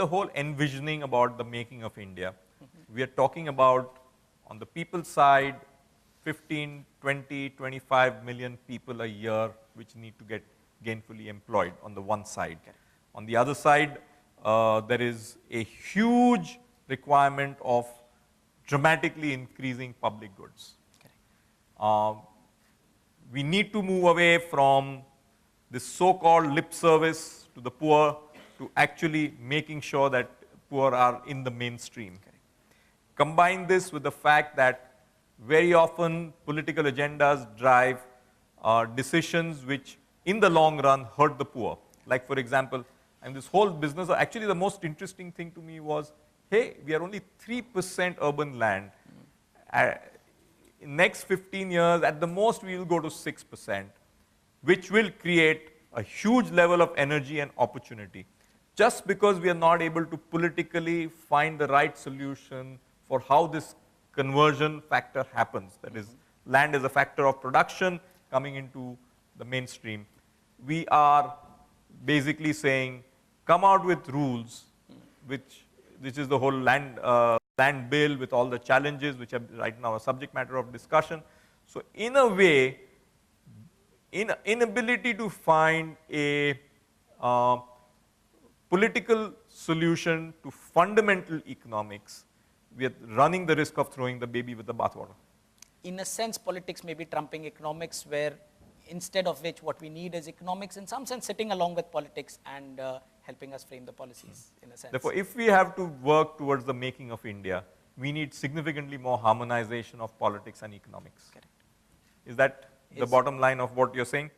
the whole envisioning about the making of India. We are talking about, on the people side, 15, 20, 25 million people a year which need to get gainfully employed on the one side. On the other side, there is a huge requirement of dramatically increasing public goods. We need to move away from this so-called lip service to the poor to actually making sure that poor are in the mainstream. Combine this with the fact that very often political agendas drive decisions which in the long run hurt the poor. Like for example, and this whole business, actually the most interesting thing to me was, hey, we are only 3% urban land. In next 15 years, at the most we will go to 6%, which will create a huge level of energy and opportunity. Just because we are not able to politically find the right solution for how this conversion factor happens, that is, land is a factor of production coming into the mainstream. We are basically saying, come out with rules, which is the whole land bill with all the challenges which are right now a subject matter of discussion. So in a way, inability to find a political solution to fundamental economics, we are running the risk of throwing the baby with the bathwater. In a sense, politics may be trumping economics, where instead of which what we need is economics in some sense sitting along with politics and helping us frame the policies in a sense. Therefore, if we have to work towards the making of India, we need significantly more harmonization of politics and economics. Correct. Is that the bottom line of what you're saying?